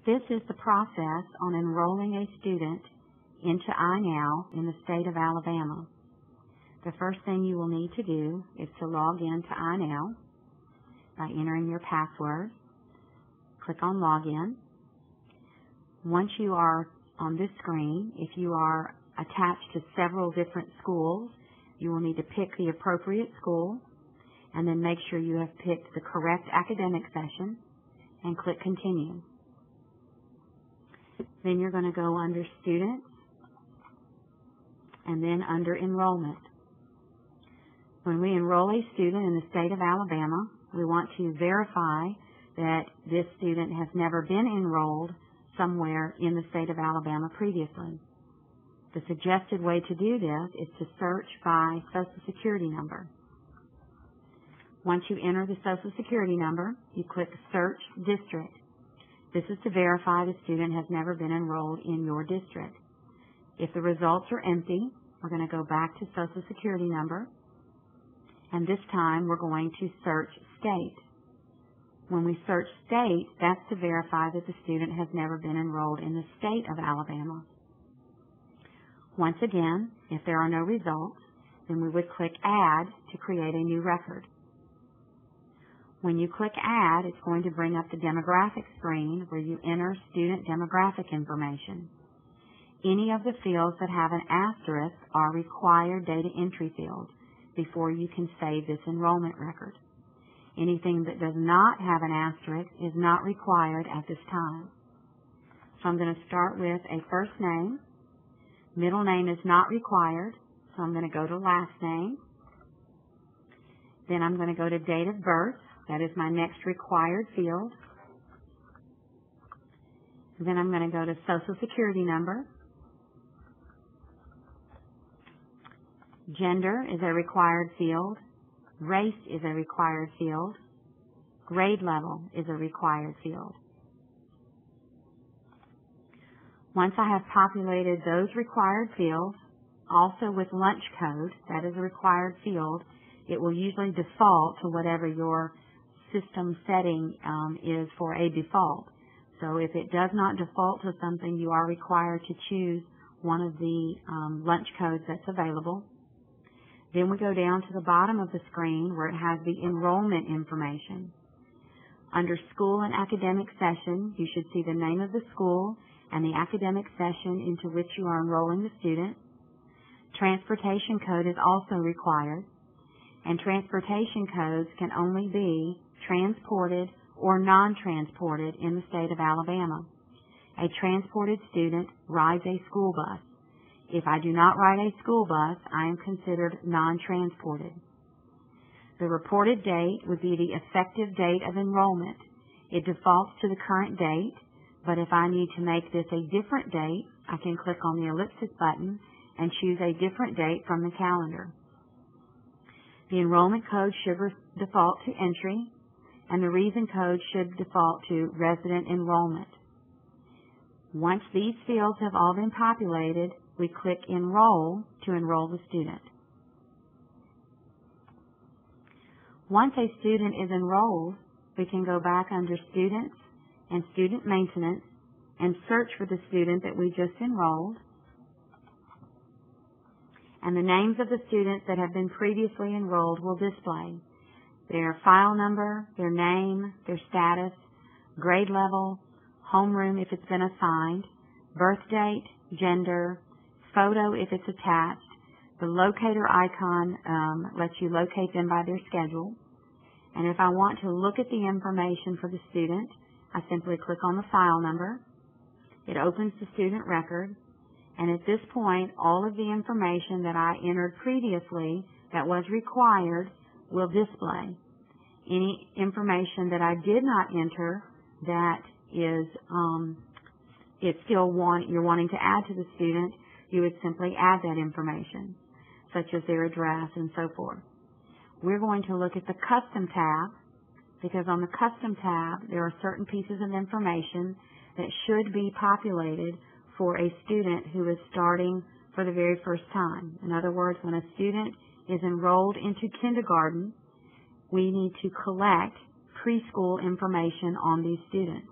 This is the process on enrolling a student into INOW in the state of Alabama. The first thing you will need to do is to log in to INOW by entering your password. Click on Login. Once you are on this screen, if you are attached to several different schools, you will need to pick the appropriate school and then make sure you have picked the correct academic session and click Continue. Then you're going to go under Students and then under Enrollment. When we enroll a student in the state of Alabama, we want to verify that this student has never been enrolled somewhere in the state of Alabama previously. The suggested way to do this is to search by Social Security number. Once you enter the Social Security number, you click Search District. This is to verify the student has never been enrolled in your district. If the results are empty, we're going to go back to Social Security number, and this time we're going to search State. When we search State, that's to verify that the student has never been enrolled in the state of Alabama. Once again, if there are no results, then we would click Add to create a new record. When you click Add, it's going to bring up the demographic screen where you enter student demographic information. Any of the fields that have an asterisk are required data entry fields before you can save this enrollment record. Anything that does not have an asterisk is not required at this time. So I'm going to start with a first name. Middle name is not required, so I'm going to go to last name. Then I'm going to go to date of birth. That is my next required field. Then I'm going to go to Social Security number. Gender is a required field. Race is a required field. Grade level is a required field. Once I have populated those required fields, also with lunch code, that is a required field, it will usually default to whatever your system setting is for a default. So if it does not default to something, you are required to choose one of the lunch codes that's available. Then we go down to the bottom of the screen where it has the enrollment information. Under School and Academic Session, you should see the name of the school and the academic session into which you are enrolling the student. Transportation code is also required, and transportation codes can only be transported or non-transported in the state of Alabama. A transported student rides a school bus. If I do not ride a school bus, I am considered non-transported. The reported date would be the effective date of enrollment. It defaults to the current date, but if I need to make this a different date, I can click on the ellipsis button and choose a different date from the calendar. The enrollment code should default to entry, and the reason code should default to resident enrollment. Once these fields have all been populated, we click Enroll to enroll the student. Once a student is enrolled, we can go back under Students and Student Maintenance and search for the student that we just enrolled. And the names of the students that have been previously enrolled will display. Their file number, their name, their status, grade level, homeroom if it's been assigned, birth date, gender, photo if it's attached. The locator icon lets you locate them by their schedule. And if I want to look at the information for the student, I simply click on the file number. It opens the student record. And at this point, all of the information that I entered previously that was required will display. Any information that I did not enter that is you're wanting to add to the student, you would simply add that information, such as their address and so forth. We're going to look at the Custom tab, because on the Custom tab, there are certain pieces of information that should be populated for a student who is starting for the very first time. In other words, when a student is enrolled into kindergarten, we need to collect preschool information on these students.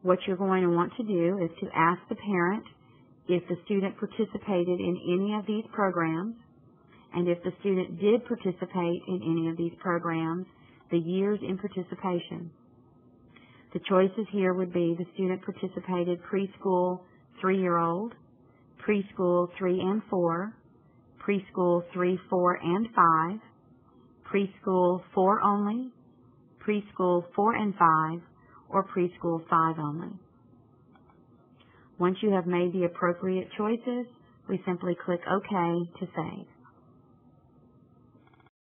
what you're going to want to do is to ask the parent if the student participated in any of these programs, and if the student did participate in any of these programs, the years in participation. The choices here would be the student participated preschool 3-year-old, preschool 3 and 4, preschool 3, 4, and 5, preschool 4 only, preschool 4 and 5, or preschool 5 only. Once you have made the appropriate choices, we simply click OK to save.